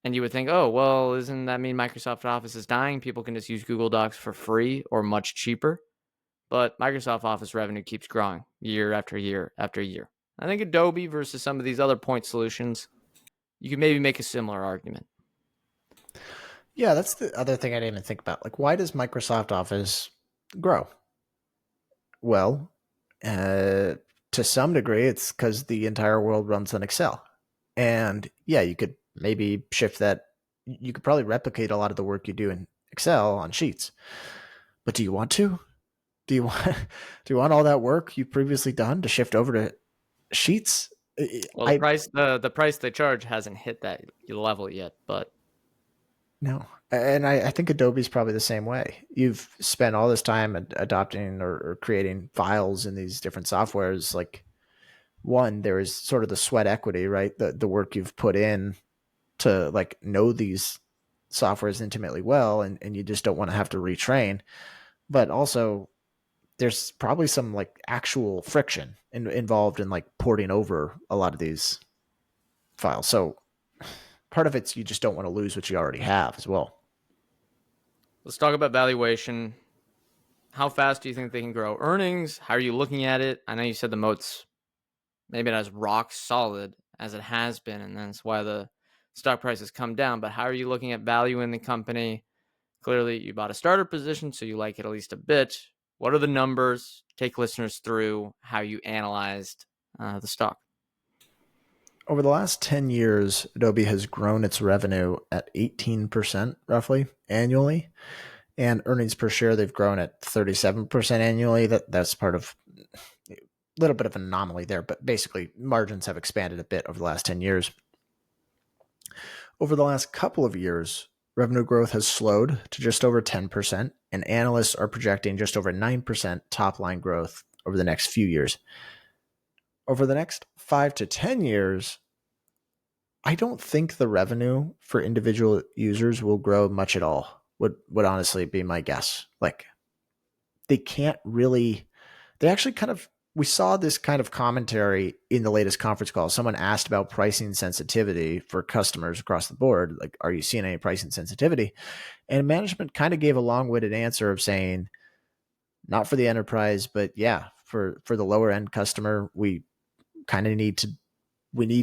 And you would think, oh, well, doesn't that mean Microsoft Office is dying? People can just use Google Docs for free or much cheaper. But Microsoft Office revenue keeps growing year after year after year. I think Adobe versus some of these other point solutions, you could maybe make a similar argument. Yeah, that's the other thing I didn't even think about. Like, why does Microsoft Office grow? Well, to some degree, it's because the entire world runs on Excel. And yeah, you could maybe shift that. You could probably replicate a lot of the work you do in Excel on Sheets. But do you want to? Do you want all that work you've previously done to shift over to Sheets? Well, the price they charge hasn't hit that level yet, but no. And I think Adobe's probably the same way. You've spent all this time adopting or creating files in these different softwares. Like, one, there is sort of the sweat equity, right? The work you've put in to like know these softwares intimately well, and you just don't want to have to retrain. But also, there's probably some like actual friction involved in like porting over a lot of these files. So part of it's you just don't want to lose what you already have as well. Let's talk about valuation. How fast do you think they can grow earnings? How are you looking at it? I know you said the Moat's maybe not as rock solid as it has been, and that's why the stock price has come down. But how are you looking at value in the company? Clearly, you bought a starter position, so you like it at least a bit. What are the numbers? Take listeners through how you analyzed the stock. Over the last 10 years, Adobe has grown its revenue at 18% roughly annually, and earnings per share, they've grown at 37% annually. That's part of a little bit of an anomaly there, but basically margins have expanded a bit over the last 10 years. Over the last couple of years, revenue growth has slowed to just over 10%, and analysts are projecting just over 9% top-line growth over the next few years. Over the next 5 to 10 years, I don't think the revenue for individual users will grow much at all, would honestly be my guess. Like, they actually kind of, we saw this kind of commentary in the latest conference call. Someone asked about pricing sensitivity for customers across the board. Like, are you seeing any pricing sensitivity? And management kind of gave a long-winded answer of saying, not for the enterprise, but yeah, for the lower end customer, we kind of need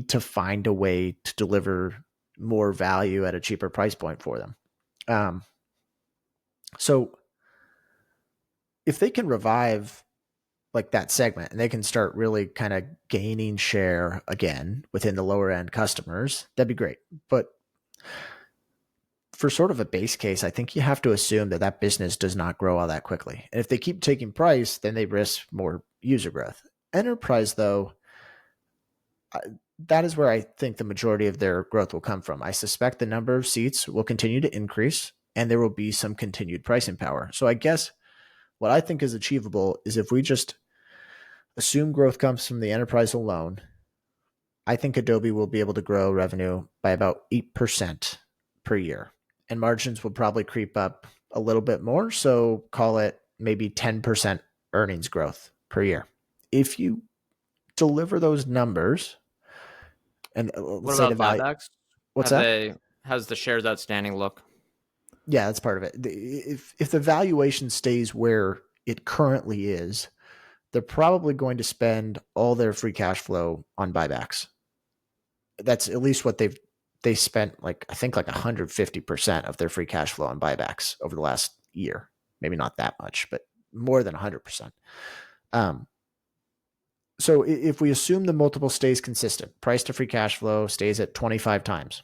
to find a way to deliver more value at a cheaper price point for them. So if they can revive like that segment and they can start really kind of gaining share again within the lower end customers, that'd be great. But for sort of a base case, I think you have to assume that business does not grow all that quickly. And if they keep taking price, then they risk more user growth. Enterprise, though, that is where I think the majority of their growth will come from. I suspect the number of seats will continue to increase and there will be some continued pricing power. So I guess what I think is achievable is if we just assume growth comes from the enterprise alone, I think Adobe will be able to grow revenue by about 8% per year. And margins will probably creep up a little bit more. So call it maybe 10% earnings growth per year. If you deliver those numbers, and What let's say the about value, buybacks? what's that? How's the shares outstanding look? Yeah, that's part of it. If the valuation stays where it currently is, they're probably going to spend all their free cash flow on buybacks. That's at least what they spent, like I think like 150% of their free cash flow on buybacks over the last year. Maybe not that much, but more than 100%. So if we assume the multiple stays consistent, price to free cash flow stays at 25 times.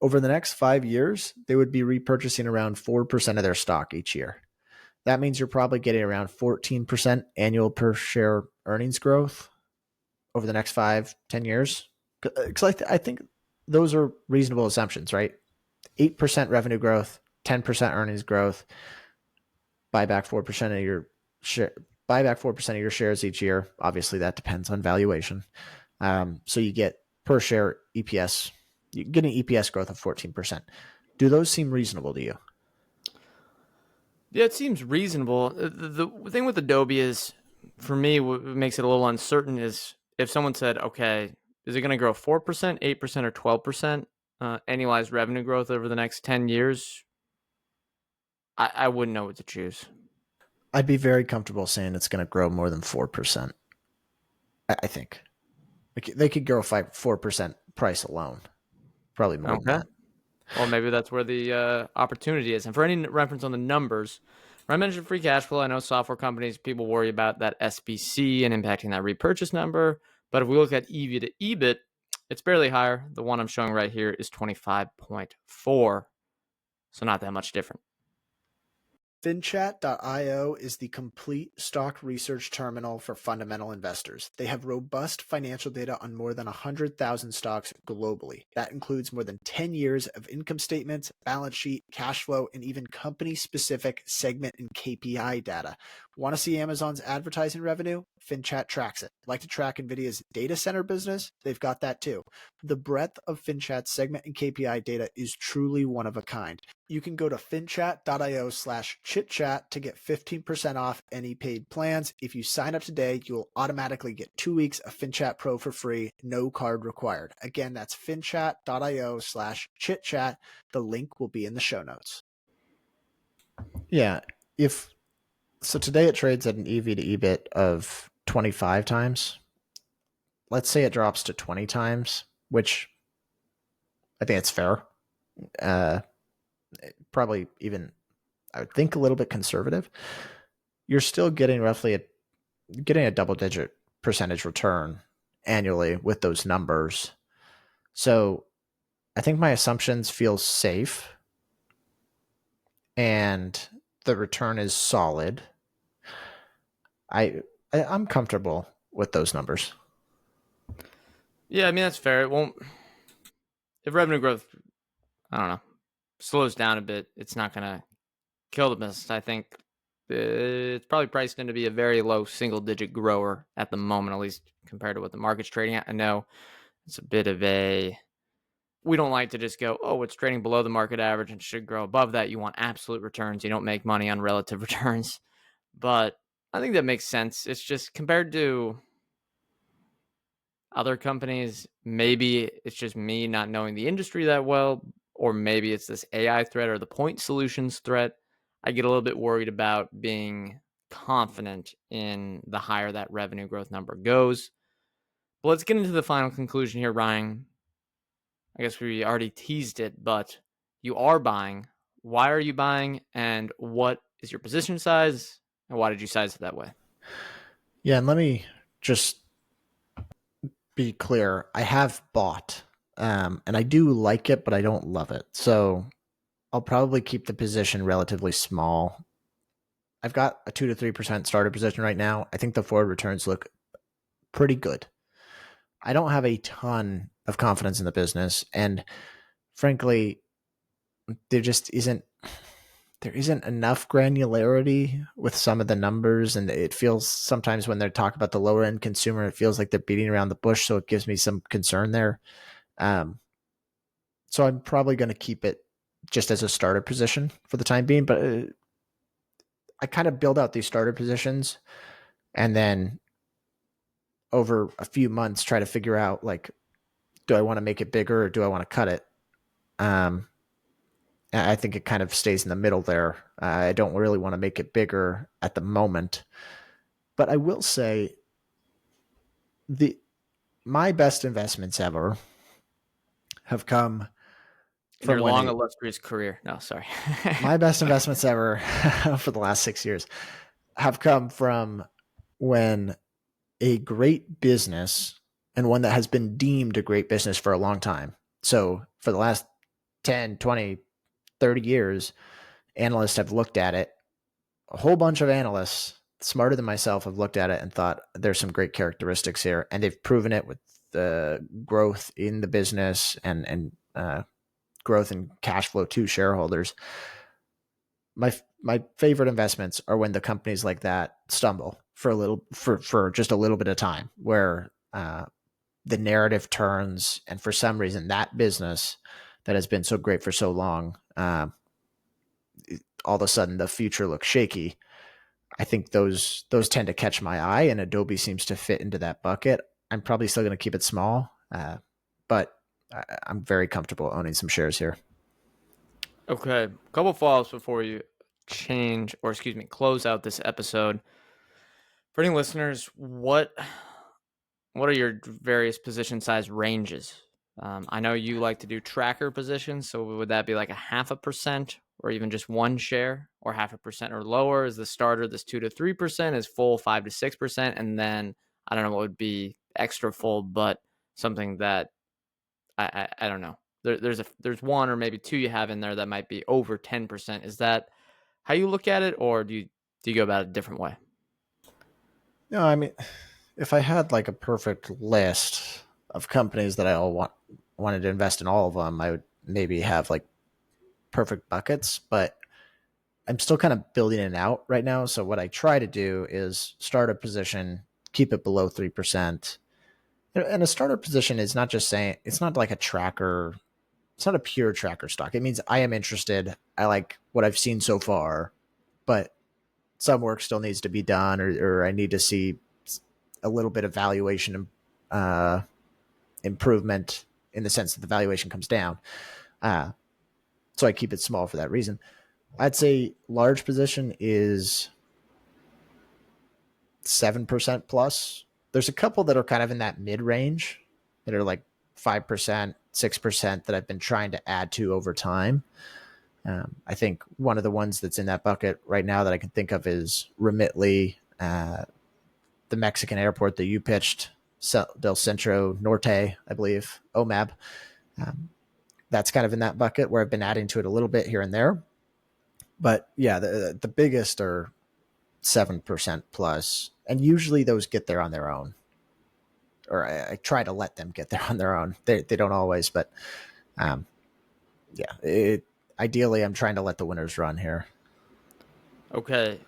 Over the next 5 years, they would be repurchasing around 4% of their stock each year. That means you're probably getting around 14% annual per share earnings growth over the next 5-10 years. Because I think those are reasonable assumptions, right? 8% revenue growth, 10% earnings growth, buy back 4% of your share, buy back 4% of your shares each year. Obviously, that depends on valuation. So you get per share EPS, you get an EPS growth of 14%. Do those seem reasonable to you? Yeah, it seems reasonable. The thing with Adobe is, for me, what makes it a little uncertain is if someone said, okay, is it going to grow 4%, 8%, or 12% annualized revenue growth over the next 10 years? I wouldn't know what to choose. I'd be very comfortable saying it's going to grow more than 4%. I think they could grow 4% price alone, probably more than Okay. that. Well, maybe that's where the opportunity is. And for any reference on the numbers, when I mentioned free cash flow, I know software companies, people worry about that SBC and impacting that repurchase number. But if we look at EV to EBIT, it's barely higher. The one I'm showing right here is 25.4. So not that much different. FinChat.io is the complete stock research terminal for fundamental investors. They have robust financial data on more than 100,000 stocks globally. That includes more than 10 years of income statements, balance sheet, cash flow, and even company-specific segment and KPI data. Want to see Amazon's advertising revenue? FinChat tracks it. Like to track NVIDIA's data center business? They've got that too. The breadth of FinChat's segment and KPI data is truly one of a kind. You can go to finchat.io/chitchat to get 15% off any paid plans. If you sign up today, you will automatically get 2 weeks of FinChat Pro for free, no card required. Again, that's finchat.io/chitchat. The link will be in the show notes. Yeah, so today it trades at an EV to EBIT of 25 times. Let's say it drops to 20 times, which I think it's fair. Probably even, I would think, a little bit conservative. You're still getting getting a double-digit percentage return annually with those numbers. So I think my assumptions feel safe and the return is solid. I'm comfortable with those numbers. Yeah, I mean, that's fair. It won't, if revenue growth, I don't know, slows down a bit, it's not going to kill the business. I think it's probably priced in to be a very low single-digit grower at the moment, at least compared to what the market's trading at. I know it's a bit of we don't like to just go, oh, it's trading below the market average and should grow above that. You want absolute returns. You don't make money on relative returns. But I think that makes sense. It's just compared to other companies, maybe it's just me not knowing the industry that well, or maybe it's this AI threat or the point solutions threat. I get a little bit worried about being confident in the higher that revenue growth number goes. But let's get into the final conclusion here, Ryan. I guess we already teased it, but you are buying. Why are you buying? And what is your position size? And why did you size it that way? Yeah, and let me just be clear. I have bought, and I do like it, but I don't love it. So I'll probably keep the position relatively small. I've got a 2 to 3% starter position right now. I think the forward returns look pretty good. I don't have a ton of confidence in the business, and frankly, there just isn't enough granularity with some of the numbers, and it feels sometimes when they're talking about the lower end consumer, it feels like they're beating around the bush, so it gives me some concern there. So I'm probably going to keep it just as a starter position for the time being, but I kind of build out these starter positions and then over a few months try to figure out, like, do I want to make it bigger or do I want to cut it? I think it kind of stays in the middle there. I don't really want to make it bigger at the moment, but I will say my best investments ever have come In from your long, illustrious career. No, sorry. my best investments ever for the last 6 years have come from when a great business, and one that has been deemed a great business for a long time. So for the last 10, 20, 30 years, analysts have looked at it. A whole bunch of analysts smarter than myself have looked at it and thought there's some great characteristics here. And they've proven it with the growth in the business and growth in cash flow to shareholders. My favorite investments are when the companies like that stumble for just a little bit of time, where the narrative turns, and for some reason that business that has been so great for so long, all of a sudden the future looks shaky. I think those tend to catch my eye, and Adobe seems to fit into that bucket. I'm probably still going to keep it small, but I'm very comfortable owning some shares here. Okay, a couple follow-ups before you close out this episode. For any listeners, what are your various position size ranges? I know you like to do tracker positions, so would that be like a 0.5%, or even just one share, or 0.5% or lower? Is the starter this 2 to 3%? Is full 5 to 6%? And then I don't know what would be extra full, but something that I don't know. There's one or maybe two you have in there that might be over 10%. Is that how you look at it, or do you go about it a different way? No, I mean, if I had like a perfect list of companies that I wanted to invest in all of them, I would maybe have like perfect buckets, but I'm still kind of building it out right now. So what I try to do is start a position, keep it below 3%. And a starter position is not just saying, it's not like a tracker. It's not a pure tracker stock. It means I am interested. I like what I've seen so far, but some work still needs to be done, or I need to see a little bit of valuation improvement, in the sense that the valuation comes down. So I keep it small for that reason. I'd say large position is 7% plus. There's a couple that are kind of in that mid range that are like 5%, 6% that I've been trying to add to over time. I think one of the ones that's in that bucket right now that I can think of is Remitly, the Mexican airport that you pitched, Del Centro Norte, I believe, OMAB. That's kind of in that bucket where I've been adding to it a little bit here and there. But yeah, the biggest are 7% plus, and usually those get there on their own, or I try to let them get there on their own. They don't always, but ideally I'm trying to let the winners run here. Okay,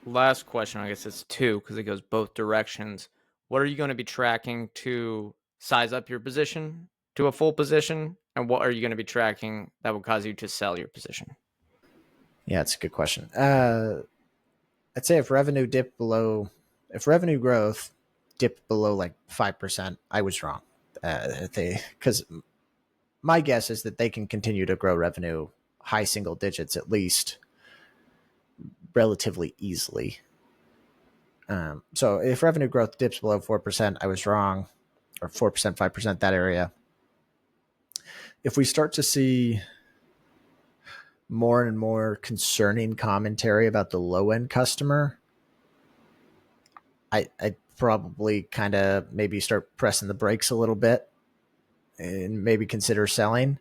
last question. I guess it's two because it goes both directions. What are you going to be tracking to size up your position to a full position, and what are you going to be tracking that would cause you to sell your position? Yeah, it's a good question. I'd say if revenue growth dipped below like 5%, I was wrong. Because my guess is that they can continue to grow revenue high single digits at least relatively easily. So if revenue growth dips below 4%, I was wrong, or 4%, 5%, that area. If we start to see more and more concerning commentary about the low end customer, I'd probably kind of maybe start pressing the brakes a little bit and maybe consider selling.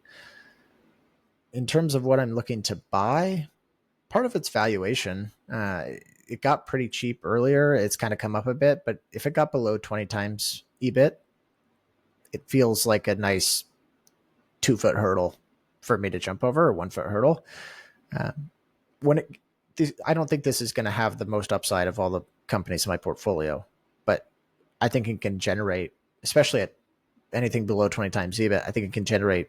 In terms of what I'm looking to buy, part of it's valuation. It got pretty cheap earlier. It's kind of come up a bit, but if it got below 20 times EBIT, it feels like a nice 2-foot hurdle for me to jump over, or 1-foot hurdle. I don't think this is going to have the most upside of all the companies in my portfolio, but I think it can generate, especially at anything below 20 times EBIT, I think it can generate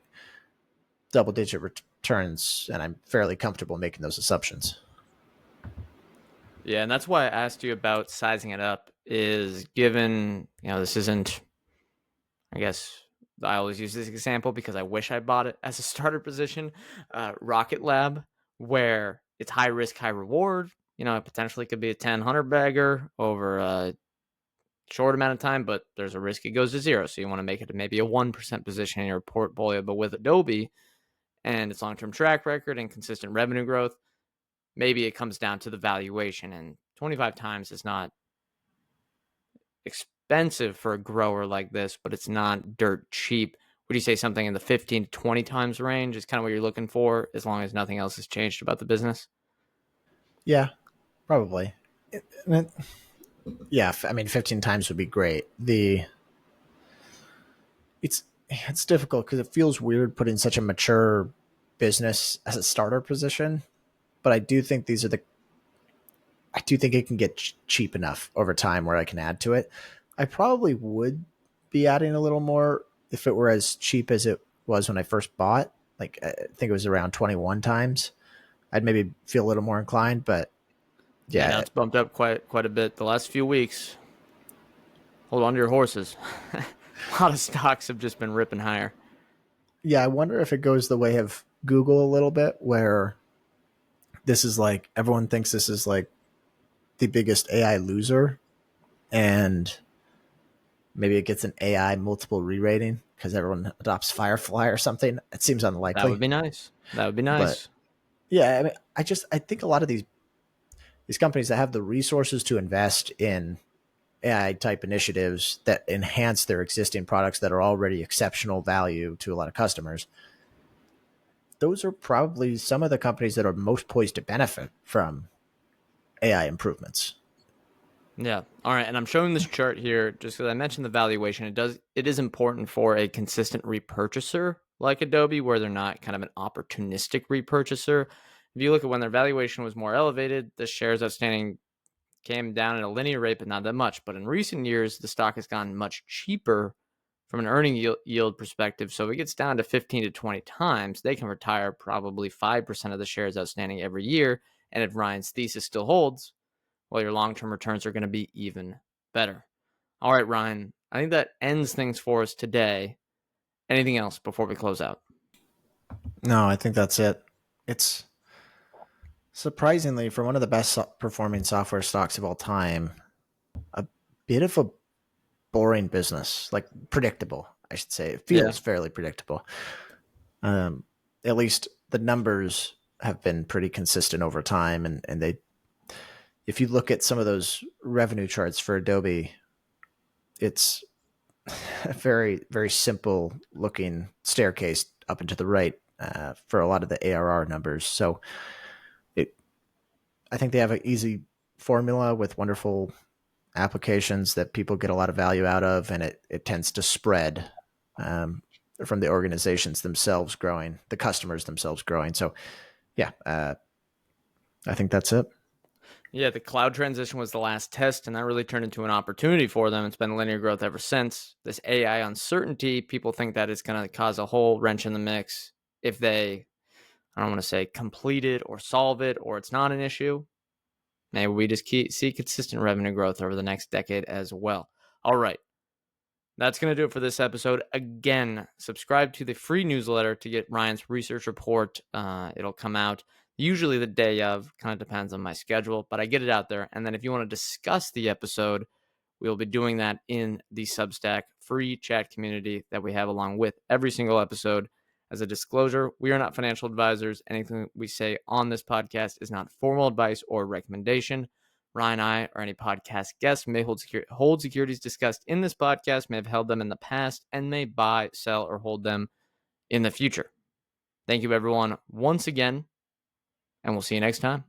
double-digit returns, and I'm fairly comfortable making those assumptions. Yeah, and that's why I asked you about sizing it up, is given, this isn't, I guess, I always use this example because I wish I bought it as a starter position, Rocket Lab, where it's high risk, high reward. It potentially could be a 1,000 bagger over a short amount of time, but there's a risk it goes to zero. So you want to make it maybe a 1% position in your portfolio. But with Adobe and its long-term track record and consistent revenue growth, maybe it comes down to the valuation. And 25 times is not expensive for a grower like this, but it's not dirt cheap. Would you say something in the 15 to 20 times range is kind of what you're looking for, as long as nothing else has changed about the business? Yeah, probably. Yeah, I mean, 15 times would be great. It's difficult because it feels weird putting such a mature business as a starter position, but I do think I do think it can get cheap enough over time where I can add to it. I probably would be adding a little more if it were as cheap as it was when I first bought. Like, I think it was around 21 times. I'd maybe feel a little more inclined, but Yeah, yeah, now it's bumped up quite a bit the last few weeks. Hold on to your horses. A lot of stocks have just been ripping higher. yeah, I wonder if it goes the way of Google a little bit, where this is like, everyone thinks this is like the biggest AI loser, and maybe it gets an AI multiple re-rating because everyone adopts Firefly or something. It seems That would unlikely, be nice. That would be but nice. yeah, I mean, I think a lot of these companies that have the resources to invest in AI type initiatives that enhance their existing products that are already exceptional value to a lot of customers, those are probably some of the companies that are most poised to benefit from AI improvements. Yeah. All right. And I'm showing this chart here just because I mentioned the valuation. It is important for a consistent repurchaser like Adobe, where they're not kind of an opportunistic repurchaser. If you look at when their valuation was more elevated, the shares outstanding came down at a linear rate, but not that much. But in recent years, the stock has gone much cheaper from an earning yield perspective. So if it gets down to 15 to 20 times, they can retire probably 5% of the shares outstanding every year. And if Ryan's thesis still holds, well, your long-term returns are going to be even better. All right, Ryan, I think that ends things for us today. Anything else before we close out? No, I think that's it. It's surprisingly, for one of the best performing software stocks of all time, a bit of a boring business, like predictable, I should say. It feels fairly predictable. At least the numbers have been pretty consistent over time, and they, if you look at some of those revenue charts for Adobe, it's a very, very simple looking staircase up and to the right for a lot of the ARR numbers. So I think they have an easy formula with wonderful applications that people get a lot of value out of, and it tends to spread from the organizations themselves growing, the customers themselves growing. So yeah, I think that's it. Yeah, the cloud transition was the last test, and that really turned into an opportunity for them. It's been linear growth ever since. This AI uncertainty, people think that it's going to cause a whole wrench in the mix if they, I don't want to say complete it or solve it, or it's not an issue. Maybe we just see consistent revenue growth over the next decade as well. All right. That's going to do it for this episode. Again, subscribe to the free newsletter to get Ryan's research report. It'll come out usually the day of, kind of depends on my schedule, but I get it out there. And then if you want to discuss the episode, we'll be doing that in the Substack free chat community that we have along with every single episode. As a disclosure, we are not financial advisors. Anything we say on this podcast is not formal advice or recommendation. Ryan and I, or any podcast guests, may hold securities discussed in this podcast, may have held them in the past, and may buy, sell, or hold them in the future. Thank you, everyone, once again, and we'll see you next time.